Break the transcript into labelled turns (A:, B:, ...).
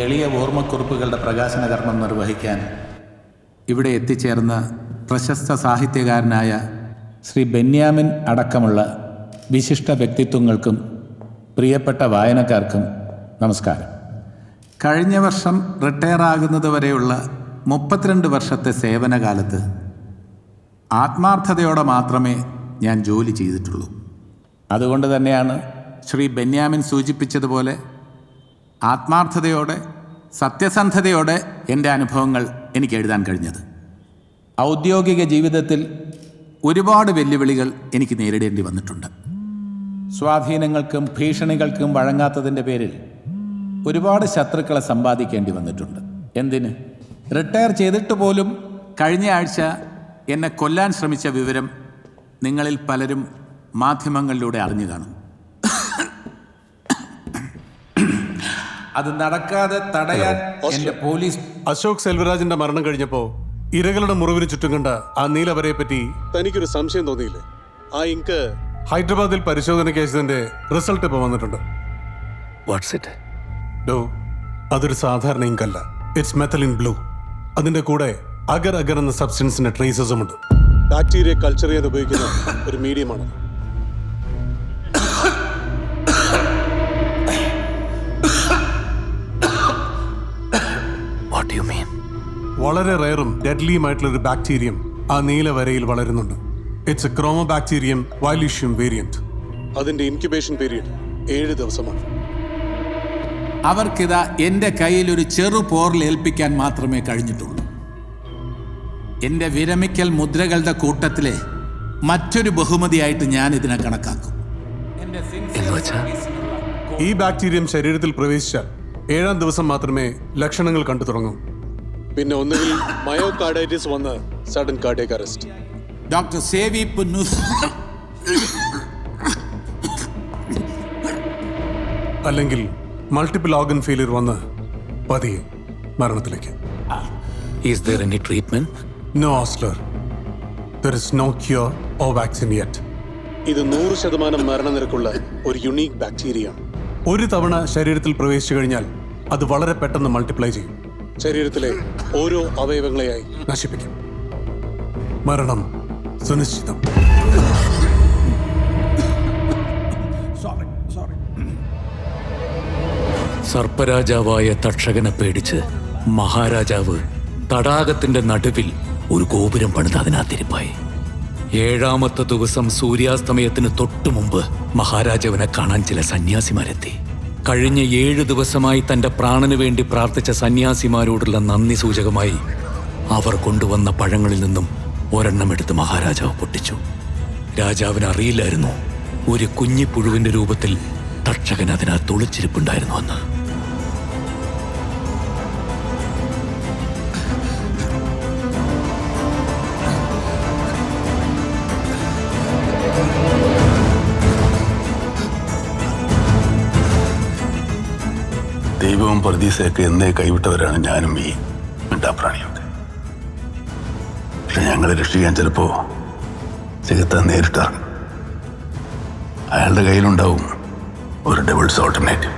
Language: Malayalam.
A: എളിയ ഓർമ്മക്കുറിപ്പുകളുടെ പ്രകാശന കർമ്മം നിർവഹിക്കാൻ ഇവിടെ എത്തിച്ചേർന്ന പ്രശസ്ത സാഹിത്യകാരനായ ശ്രീ ബെന്യാമിൻ അടക്കമുള്ള വിശിഷ്ട വ്യക്തിത്വങ്ങൾക്കും പ്രിയപ്പെട്ട വായനക്കാർക്കും നമസ്കാരം. കഴിഞ്ഞ വർഷം റിട്ടയർ ആകുന്നതുവരെയുള്ള 32 വർഷത്തെ സേവനകാലത്ത് ആത്മാർത്ഥതയോടെ മാത്രമേ ഞാൻ ജോലി ചെയ്തിട്ടുള്ളൂ. അതുകൊണ്ട് തന്നെയാണ് ശ്രീ ബെന്യാമിൻ സൂചിപ്പിച്ചതുപോലെ ആത്മാർത്ഥതയോടെ സത്യസന്ധതയോടെ എൻ്റെ അനുഭവങ്ങൾ എനിക്ക് എഴുതാൻ കഴിഞ്ഞത്. ഔദ്യോഗിക ജീവിതത്തിൽ ഒരുപാട് വെല്ലുവിളികൾ എനിക്ക് നേരിടേണ്ടി വന്നിട്ടുണ്ട്. സ്വാധീനങ്ങൾക്കും ഭീഷണികൾക്കും വഴങ്ങാത്തതിൻ്റെ പേരിൽ ഒരുപാട് ശത്രുക്കളെ സമ്പാദിക്കേണ്ടി വന്നിട്ടുണ്ട്. എന്തിന്? റിട്ടയർ ചെയ്തിട്ട് പോലും കഴിഞ്ഞ ആഴ്ച എന്നെ കൊല്ലാൻ ശ്രമിച്ച വിവരം നിങ്ങളിൽ പലരും മാധ്യമങ്ങളിലൂടെ അറിഞ്ഞു കാണും. അത് നടക്കാതെ തടയാൻ എൻ്റെ പോലീസ്...
B: അശോക് സെൽവരാജിന്റെ മരണം കഴിഞ്ഞപ്പോ ഇരകളുടെ മുറിവിന് ചുറ്റും കണ്ട ആ നീലവരയെ പറ്റി തനിക്കൊരു സംശയം തോന്നിയില്ലേ? ആ ഇങ്ക് ഹൈദരാബാദിൽ പരിശോധനയ്ക്ക് അയച്ചതിന്റെ റിസൾട്ട് ഇപ്പൊ വന്നിട്ടുണ്ട്. അതൊരു സാധാരണ ഇങ്കല്ല, ഇറ്റ്സ് മെത്തലിൻ ബ്ലൂ. അതിന്റെ കൂടെ അഗർ അഗർ എന്ന സബ്സ്റ്റൻസിന്റെ ട്രേസസും ഉണ്ട്. ബാക്ടീരിയ കൾച്ചർ ചെയ്യാൻ ഉപയോഗിക്കുന്ന ഒരു മീഡിയമാണ്. വളരെ റയറും ഡെഡ്ലിയുമായിട്ടുള്ള ഒരു ബാക്ടീരിയം ആ നീലവരയിൽ വളരുന്നുണ്ട്. It's a Chromobacterium violaceum variant. അതിന്റെ ഇൻക്യുബേഷൻ പീരീഡ് 7 ദിവസമാണ്.
A: അവർക്കിതാ എൻ്റെ കയ്യിൽ ഒരു ചെറു പോറൽ ഏൽപ്പിക്കാൻ മാത്രമേ കഴിഞ്ഞിട്ടുള്ളൂ. എൻ്റെ വിരമിക്കൽ മുദ്രകളുടെ കൂട്ടത്തിലെ മറ്റൊരു ബഹുമതിയായിട്ട് ഞാൻ ഇതിനെ കണക്കാക്കും.
B: ഈ ബാക്ടീരിയം ശരീരത്തിൽ പ്രവേശിച്ചാൽ 7-ാം ദിവസം മാത്രമേ ലക്ഷണങ്ങൾ കണ്ടു തുടങ്ങൂ. പിന്നെ ഒന്നുകിൽ മയോകാർഡൈറ്റിസ് വന്ന് സഡൻ കാർഡിയക് അറസ്റ്റ്,
A: ഡോക്ടർ സേവി പുന്നു,
B: അല്ലെങ്കിൽ മൾട്ടിപ്പിൾ ഓർഗൻ ഫെയിലിയർ വന്ന് പതിയെ മരണത്തിലേക്ക്.
C: Is there any treatment?
B: No, Osler. There is no cure or vaccine yet. ഇത് 100% മരണനിരക്കുള്ള ഒരു യുണീക്ക് ബാക്ടീരിയ. ഒരു തവണ ശരീരത്തിൽ പ്രവേശിച്ചു കഴിഞ്ഞാൽ അത് വളരെ പെട്ടെന്ന് മൾട്ടിപ്ലൈ ചെയ്യും. ശരീരത്തിലെ ഓരോ അവയവങ്ങളെയായി നശിപ്പിക്കും. മരണം സുനിശ്ചിതം.
C: സർപ്പരാജാവായ തക്ഷകനെ പേടിച്ച് മഹാരാജാവ് തടാകത്തിന്റെ നടുവിൽ ഒരു ഗോപുരം പണിത് അതിനകത്തിരിപ്പായി. 7ാമത്തെ ദിവസം സൂര്യാസ്തമയത്തിന് തൊട്ടു മുമ്പ് മഹാരാജാവിനെ കാണാൻ ചില സന്യാസിമാരെത്തി. കഴിഞ്ഞ 7 ദിവസമായി തന്റെ പ്രാണന് വേണ്ടി പ്രാർത്ഥിച്ച സന്യാസിമാരോടുള്ള നന്ദി സൂചകമായി അവർ കൊണ്ടുവന്ന പഴങ്ങളിൽ നിന്നും ഒരെണ്ണം എടുത്ത് മഹാരാജാവ് പൊട്ടിച്ചു. രാജാവിന് അറിയില്ലായിരുന്നു ഒരു കുഞ്ഞിപ്പുഴുവിന്റെ രൂപത്തിൽ തക്ഷകൻ അതിനകത്ത് ഒളിച്ചിരിപ്പുണ്ടായിരുന്നു എന്ന്.
D: ദൈവവും പ്രതീക്ഷയൊക്കെ എന്നേ കൈവിട്ടവരാണ് ഞാനും ഈ മിണ്ടാപ്രാണിയൊക്കെ. പക്ഷെ ഞങ്ങളെ രക്ഷിക്കാൻ ചിലപ്പോ ചെകുത്താൻ നേരിട്ടിറങ്ങും. അയാളുടെ കയ്യിലുണ്ടാവും ഒരു ഡബിൾസ് ഓൾട്ടർനേറ്റീവ്.